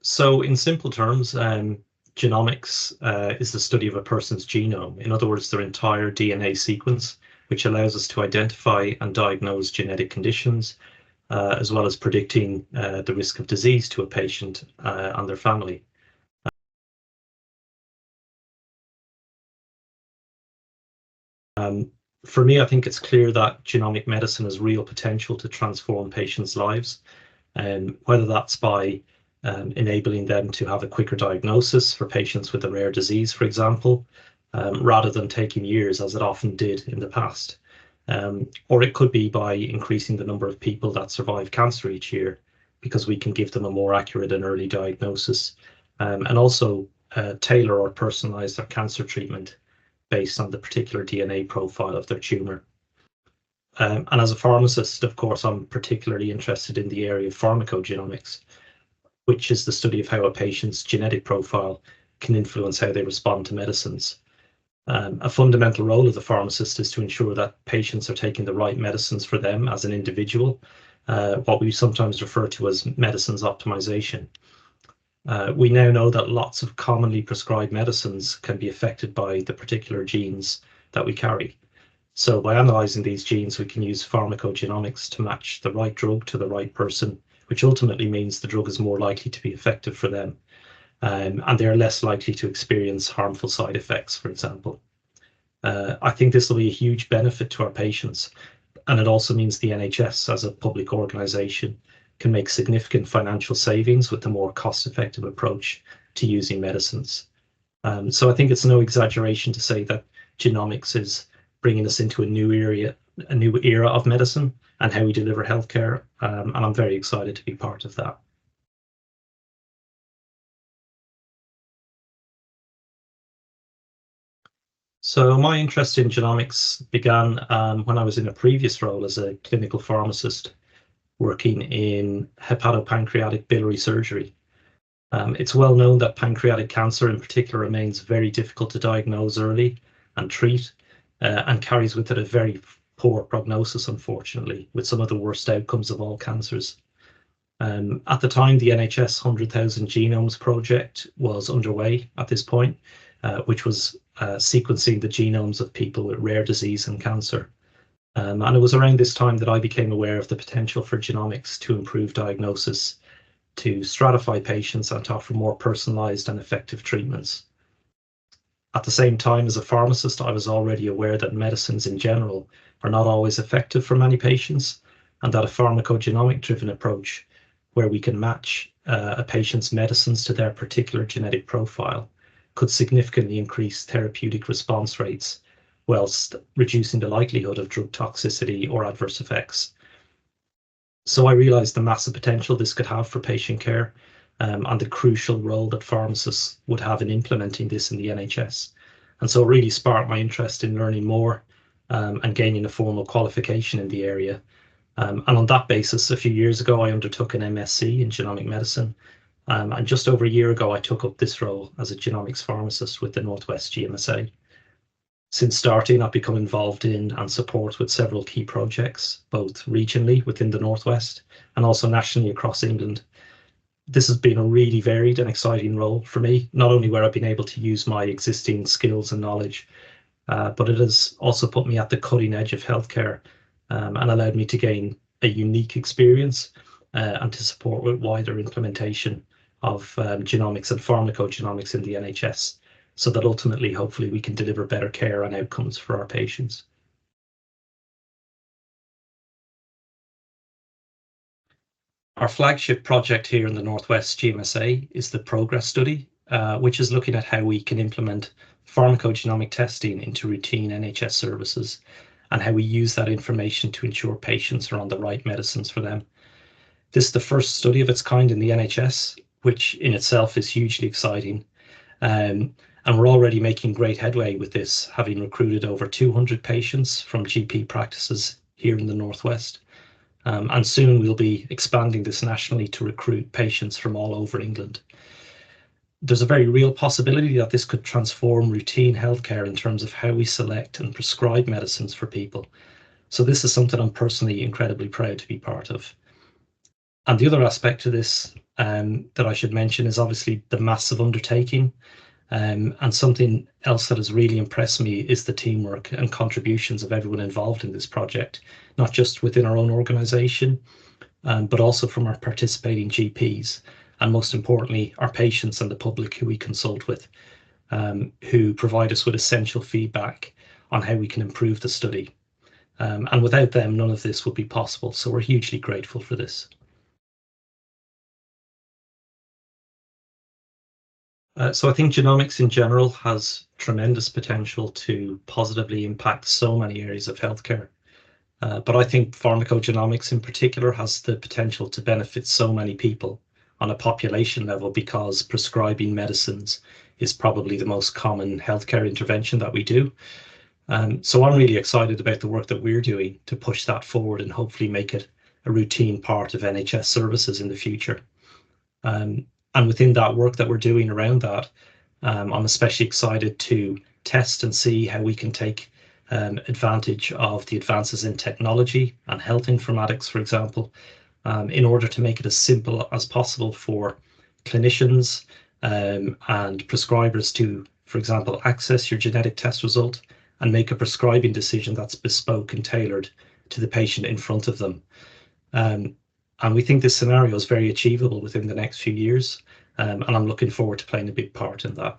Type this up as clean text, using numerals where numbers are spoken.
So in simple terms, genomics is the study of a person's genome. In other words, their entire DNA sequence, which allows us to identify and diagnose genetic conditions, as well as predicting the risk of disease to a patient and their family. For me, I think it's clear that genomic medicine has real potential to transform patients' lives, whether that's by enabling them to have a quicker diagnosis for patients with a rare disease, for example, rather than taking years as it often did in the past. Or it could be by increasing the number of people that survive cancer each year, because we can give them a more accurate and early diagnosis, and also tailor or personalize their cancer treatment based on the particular DNA profile of their tumor. And as a pharmacist, of course, I'm particularly interested in the area of pharmacogenomics, which is the study of how a patient's genetic profile can influence how they respond to medicines. A fundamental role of the pharmacist is to ensure that patients are taking the right medicines for them as an individual, what we sometimes refer to as medicines optimization. We now know that lots of commonly prescribed medicines can be affected by the particular genes that we carry. So by analyzing these genes, we can use pharmacogenomics to match the right drug to the right person, which ultimately means the drug is more likely to be effective for them. And they're less likely to experience harmful side effects, for example. I think this will be a huge benefit to our patients, and it also means the NHS as a public organisation can make significant financial savings with a more cost-effective approach to using medicines. So I think it's no exaggeration to say that genomics is bringing us into a new era of medicine and how we deliver healthcare, and I'm very excited to be part of that. So my interest in genomics began when I was in a previous role as a clinical pharmacist working in hepatopancreatic biliary surgery. It's well known that pancreatic cancer in particular remains very difficult to diagnose early and treat, and carries with it a very poor prognosis, unfortunately, with some of the worst outcomes of all cancers. At the time, the NHS 100,000 Genomes project was underway at this point, which was sequencing the genomes of people with rare disease and cancer. And it was around this time that I became aware of the potential for genomics to improve diagnosis, to stratify patients, and to offer more personalized and effective treatments. At the same time, as a pharmacist, I was already aware that medicines in general are not always effective for many patients, and that a pharmacogenomic-driven approach where we can match a patient's medicines to their particular genetic profile could significantly increase therapeutic response rates whilst reducing the likelihood of drug toxicity or adverse effects. So I realized the massive potential this could have for patient care, and the crucial role that pharmacists would have in implementing this in the NHS. And so it really sparked my interest in learning more, and gaining a formal qualification in the area. And on that basis, a few years ago, I undertook an MSc in genomic medicine. And just over a year ago, I took up this role as a genomics pharmacist with the Northwest GMSA. Since starting, I've become involved in and support with several key projects, both regionally within the Northwest and also nationally across England. This has been a really varied and exciting role for me, not only where I've been able to use my existing skills and knowledge, but it has also put me at the cutting edge of healthcare, and allowed me to gain a unique experience, and to support with wider implementation of genomics and pharmacogenomics in the NHS, so that ultimately, hopefully, we can deliver better care and outcomes for our patients. Our flagship project here in the Northwest GMSA is the Progress Study, which is looking at how we can implement pharmacogenomic testing into routine NHS services, and how we use that information to ensure patients are on the right medicines for them. This is the first study of its kind in the NHS, which in itself is hugely exciting. And we're already making great headway with this, having recruited over 200 patients from GP practices here in the Northwest. And soon we'll be expanding this nationally to recruit patients from all over England. There's a very real possibility that this could transform routine healthcare in terms of how we select and prescribe medicines for people. So this is something I'm personally incredibly proud to be part of. And the other aspect to this that I should mention is obviously the massive undertaking. And something else that has really impressed me is the teamwork and contributions of everyone involved in this project, not just within our own organisation, but also from our participating GPs, and most importantly, our patients and the public who we consult with, who provide us with essential feedback on how we can improve the study. And without them, none of this would be possible. So we're hugely grateful for this. So I think genomics in general has tremendous potential to positively impact so many areas of healthcare. But I think pharmacogenomics in particular has the potential to benefit so many people on a population level, because prescribing medicines is probably the most common healthcare intervention that we do. So I'm really excited about the work that we're doing to push that forward and hopefully make it a routine part of NHS services in the future. And within that work that we're doing around that, I'm especially excited to test and see how we can take advantage of the advances in technology and health informatics, for example, in order to make it as simple as possible for clinicians and prescribers to, for example, access your genetic test result and make a prescribing decision that's bespoke and tailored to the patient in front of them. And we think this scenario is very achievable within the next few years, and I'm looking forward to playing a big part in that.